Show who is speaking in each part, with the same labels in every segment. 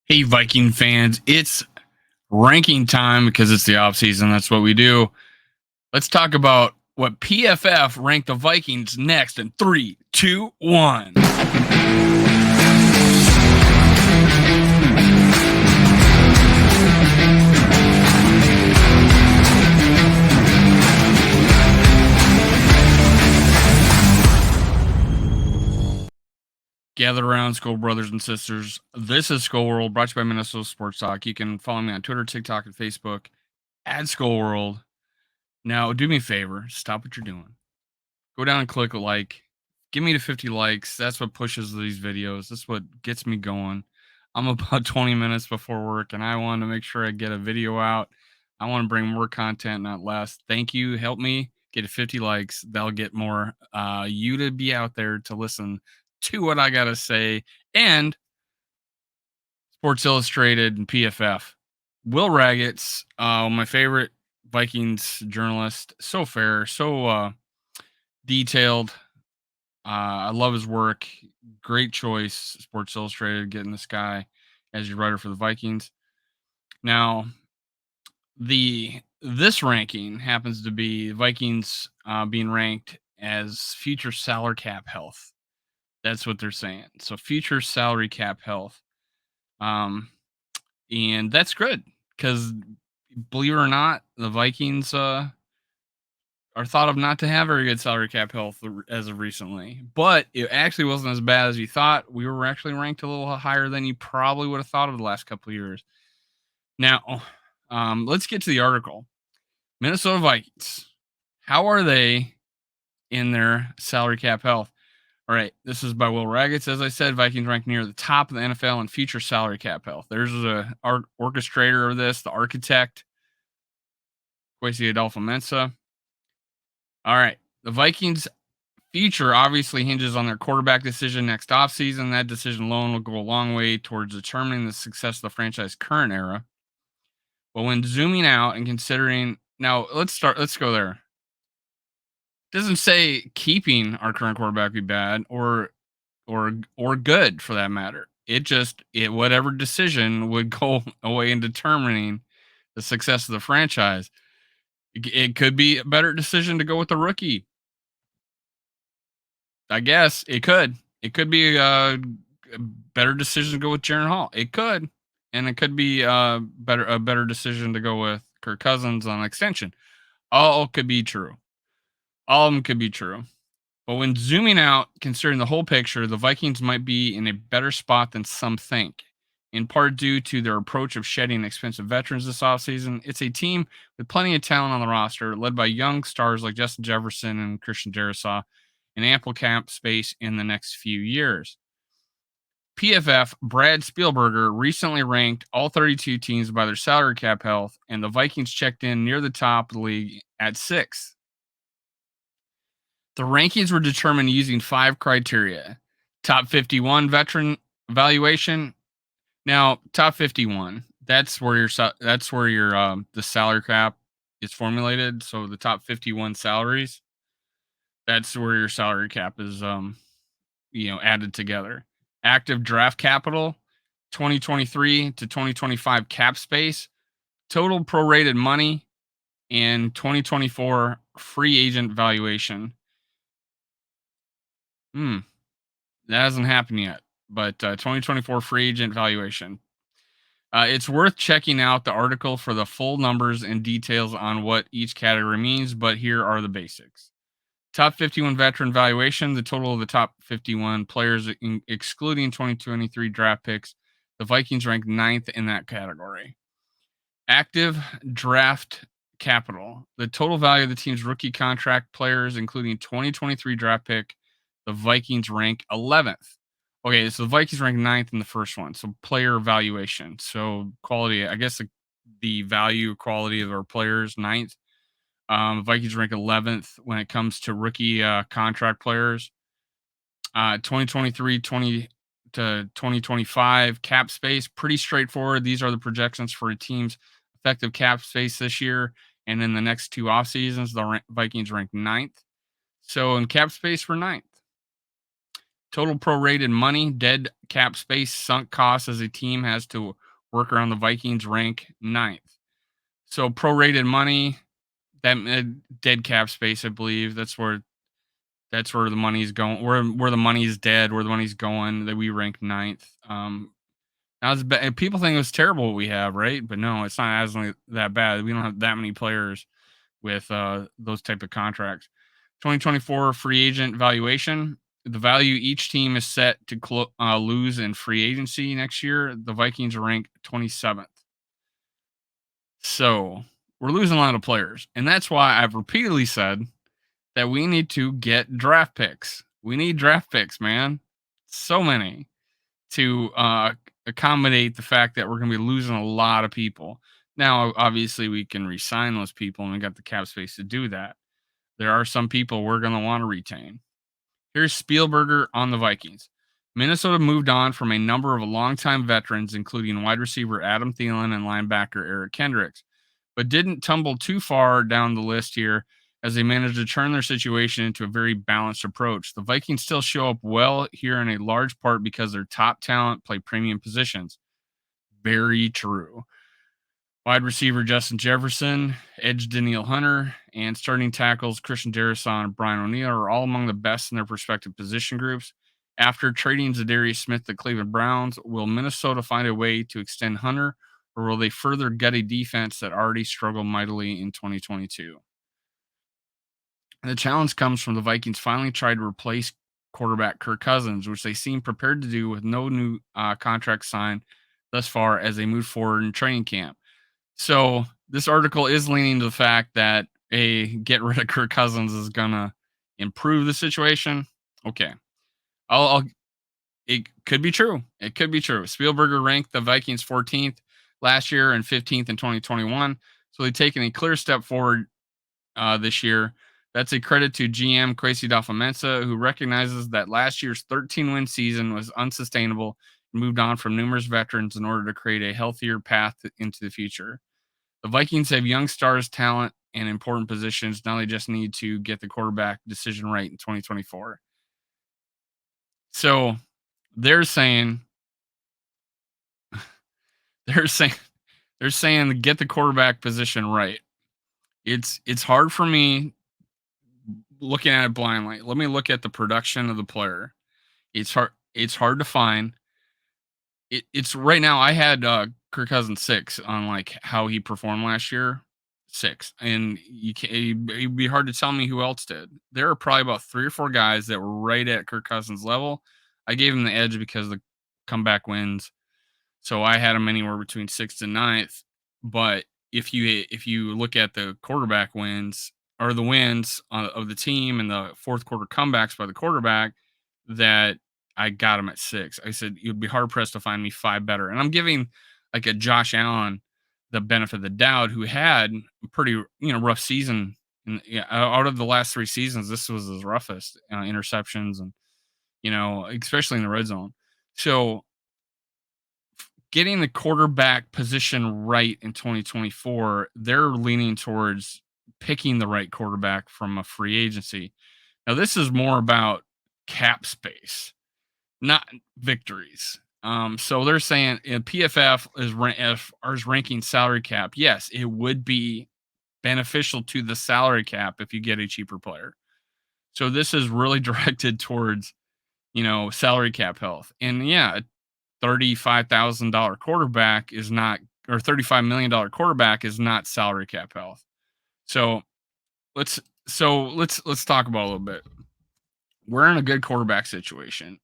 Speaker 1: Hey, Viking fans, it's ranking time because it's the off season. That's what we do. Let's talk about what PFF ranked the Vikings next in three, two, one. Gather around, Skol brothers and sisters. This is Skol World, brought to you by Minnesota Sports Talk. You can follow me on Twitter, TikTok, and Facebook at Skol World. Now, do me a favor, stop what you're doing. Go down and click a like. Give me to 50 likes. That's what pushes these videos. That's what gets me going. I'm about 20 minutes before work and I want to make sure I get a video out. I want to bring more content, not less. Thank you. Help me get to 50 likes. That'll get more you to be out there to listen to what I got to say. And Sports Illustrated and PFF. Will Ragatz, my favorite Vikings journalist. So fair, so detailed. I love his work. Great choice, Sports Illustrated, getting this guy as your writer for the Vikings. Now, this ranking happens to be Vikings being ranked as future salary cap health. That's what they're saying. So future salary cap health, and that's good because believe it or not, the Vikings are thought of not to have very good salary cap health as of recently, but it actually wasn't as bad as you thought. We were actually ranked a little higher than you probably would have thought of the last couple of years. Now, let's get to the article. Minnesota Vikings. How are they in their salary cap health? All right, this is by Will Ragatz. As I said, Vikings ranked near the top of the NFL in future salary cap health. There's the orchestrator of this, the architect, Kwesi Adolfo-Mensa. All right, the Vikings future obviously hinges on their quarterback decision next offseason. That decision alone will go a long way towards determining the success of the franchise's current era. But when zooming out and considering, now let's go there. It doesn't say keeping our current quarterback be bad or good for that matter. It whatever decision would go away in determining the success of the franchise. It could be a better decision to go with the rookie. I guess it could. It could be a better decision to go with Jaron Hall. It could, and it could be a better decision to go with Kirk Cousins on extension. All could be true. All of them could be true. But when zooming out, considering the whole picture, the Vikings might be in a better spot than some think. In part due to their approach of shedding expensive veterans this offseason, it's a team with plenty of talent on the roster, led by young stars like Justin Jefferson and Christian Darrisaw, and ample cap space in the next few years. PFF Brad Spielberger recently ranked all 32 teams by their salary cap health, and the Vikings checked in near the top of the league at 6th. The rankings were determined using 5 criteria: top 51 veteran valuation. Now, top 51, that's where your the salary cap is formulated. So the top 51 salaries, that's where your salary cap is added together. Active draft capital, 2023 to 2025 cap space, total prorated money, and 2024 free agent valuation. That hasn't happened yet, but 2024 free agent valuation. It's worth checking out the article for the full numbers and details on what each category means, but here are the basics. Top 51 veteran valuation, the total of the top 51 players, excluding 2023 draft picks. The Vikings ranked 9th in that category. Active draft capital, the total value of the team's rookie contract players, including 2023 draft pick. The Vikings rank 11th. Okay, so the Vikings rank 9th in the first one. So player valuation. So quality, I guess the value quality of our players, 9th. Vikings rank 11th when it comes to rookie contract players. 2023 20 to 2025 cap space, pretty straightforward. These are the projections for a team's effective cap space this year. And in the next 2 off seasons, the Vikings rank 9th. So in cap space, we're 9th. Total prorated money, dead cap space, sunk costs as a team has to work around the Vikings rank ninth. So prorated money, that dead cap space, I believe that's where the money's going. Where the money's dead, where the money's going. That we rank ninth. Now people think it was terrible what we have, right? But no, it's not as that bad. We don't have that many players with those type of contracts. 2024 free agent valuation. The value each team is set to lose in free agency next year. The Vikings rank 27th. So we're losing a lot of players. And that's why I've repeatedly said that we need to get draft picks. We need draft picks, man. So many to accommodate the fact that we're going to be losing a lot of people. Now, obviously, we can resign those people and we got the cap space to do that. There are some people we're going to want to retain. Here's Spielberger on the Vikings. Minnesota moved on from a number of longtime veterans, including wide receiver Adam Thielen and linebacker Eric Kendricks, but didn't tumble too far down the list here as they managed to turn their situation into a very balanced approach. The Vikings still show up well here in a large part because their top talent play premium positions. Very true. Wide receiver Justin Jefferson, edge Danielle Hunter, and starting tackles Christian Darrisaw and Brian O'Neill are all among the best in their respective position groups. After trading Zadarius Smith to Cleveland Browns, will Minnesota find a way to extend Hunter, or will they further gut a defense that already struggled mightily in 2022? And the challenge comes from the Vikings finally tried to replace quarterback Kirk Cousins, which they seem prepared to do with no new contract signed thus far as they move forward in training camp. So this article is leaning to the fact that a get rid of Kirk Cousins is gonna improve the situation. Okay, I'll it could be true. It could be true. Spielberger ranked the Vikings 14th last year and 15th in 2021, so they've taken a clear step forward this year. That's a credit to GM Kwesi Dafamensa, who recognizes that last year's 13-win season was unsustainable and moved on from numerous veterans in order to create a healthier path into the future. The Vikings have young stars, talent, and important positions. Now they just need to get the quarterback decision right in 2024. So they're saying, they're saying, they're saying get the quarterback position right. It's hard for me looking at it blindly. Let me look at the production of the player. It's hard to find. It's right now. I had Kirk Cousins 6 on like how he performed last year, 6, and you can it'd be hard to tell me who else did. There are probably about 3 or 4 guys that were right at Kirk Cousins level. I gave him the edge because of the comeback wins, so I had him anywhere between 6th and ninth. But if you look at the quarterback wins or the wins of the team and the fourth quarter comebacks by the quarterback, that I got him at 6. I said you'd be hard pressed to find me 5 better, and I'm giving like a Josh Allen the benefit of the doubt, who had a pretty rough season. And yeah, out of the last 3 seasons, this was his roughest interceptions and especially in the red zone. So getting the quarterback position right in 2024, they're leaning towards picking the right quarterback from a free agency. Now, this is more about cap space, not victories. So they're saying PFF is ranking salary cap. Yes, it would be beneficial to the salary cap if you get a cheaper player. So this is really directed towards salary cap health. And yeah, $35,000 quarterback is not, or $35 million quarterback is not salary cap health. So let's let's talk about a little bit. We're in a good quarterback situation.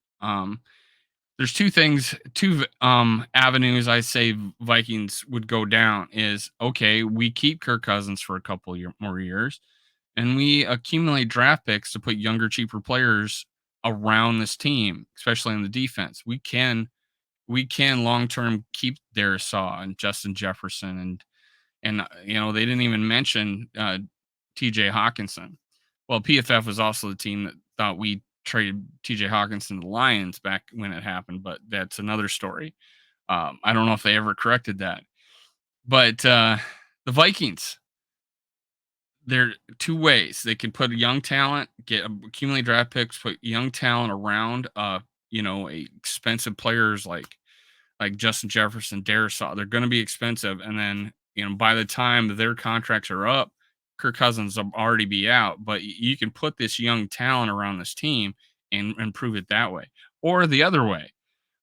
Speaker 1: There's two avenues I say Vikings would go down is, okay, we keep Kirk Cousins for a couple more years and we accumulate draft picks to put younger, cheaper players around this team, especially in the defense. We can long term keep Darrisaw and Justin Jefferson and they didn't even mention T.J. Hawkinson. Well, PFF was also the team that thought we traded T.J. Hawkinson to the Lions back when it happened, but that's another story. I don't know if they ever corrected that. But the Vikings, there are two ways they can put a young talent, accumulate draft picks, put young talent around, expensive players like Justin Jefferson, Darisaw. They're going to be expensive, and then by the time their contracts are up, Kirk Cousins will already be out. But you can put this young talent around this team and improve it that way, or the other way,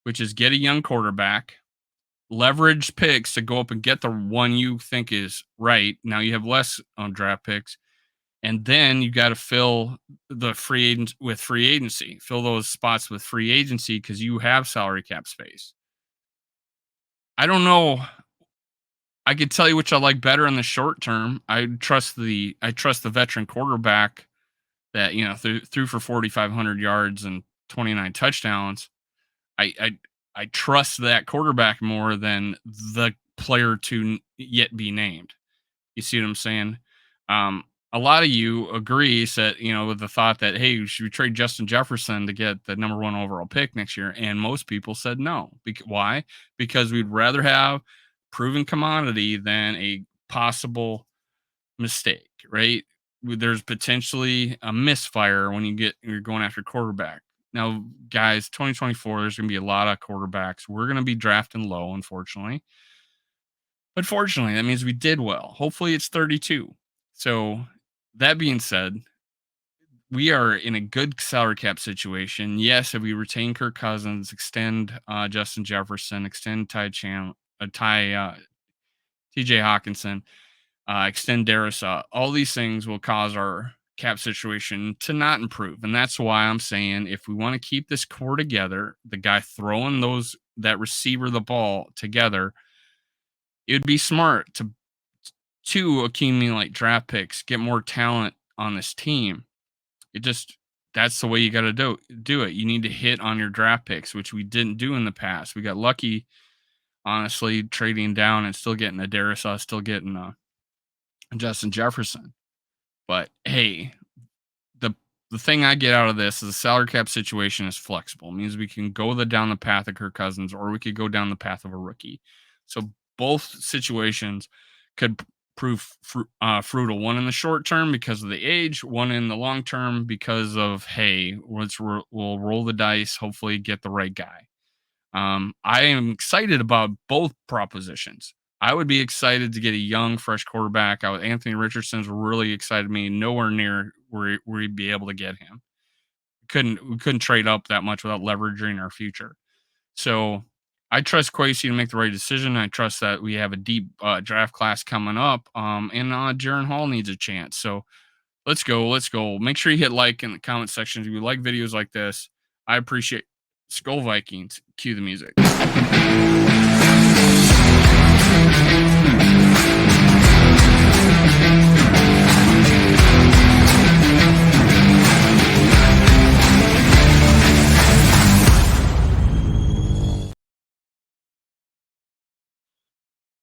Speaker 1: which is get a young quarterback, leverage picks to go up and get the one you think is right. Now you have less on draft picks, and then you got to fill the free agent with free agency. Fill those spots with free agency because you have salary cap space. I don't know. I could tell you which I like better in the short term. I trust the veteran quarterback that threw for 4,500 yards and 29 touchdowns. I trust that quarterback more than the player to yet be named. You see what I'm saying? A lot of you agree that with the thought that, hey, should we trade Justin Jefferson to get the number one overall pick next year? And most people said no. Why? Because we'd rather have proven commodity than a possible mistake, right? There's potentially a misfire when you're going after quarterback. Now, guys, 2024, there's going to be a lot of quarterbacks. We're going to be drafting low, unfortunately. But fortunately, that means we did well. Hopefully, it's 32. So, that being said, we are in a good salary cap situation. Yes, if we retain Kirk Cousins, extend Justin Jefferson, extend TJ Hawkinson, extend Darisaw, all these things will cause our cap situation to not improve. And that's why I'm saying if we want to keep this core together, the guy throwing that receiver the ball together, it would be smart to accumulate draft picks, get more talent on this team. That's the way you got to do it. You need to hit on your draft picks, which we didn't do in the past. We got lucky, honestly, trading down and still getting a Darisaw, still getting a Justin Jefferson. But hey, the the thing I get out of this is the salary cap situation is flexible. It means we can go down the path of Kirk Cousins, or we could go down the path of a rookie. So both situations could prove fruitful. One in the short term because of the age, one in the long term because of, hey, we'll roll the dice, hopefully get the right guy. I am excited about both propositions. I would be excited to get a young, fresh quarterback. Anthony Richardson's really excited me. Nowhere near where we'd be able to get him. We couldn't trade up that much without leveraging our future. So I trust Quasey to make the right decision. I trust that we have a deep draft class coming up. And Jaron Hall needs a chance. So let's go. Let's go. Make sure you hit like in the comment section if you like videos like this. I appreciate Skol Vikings. Cue the music.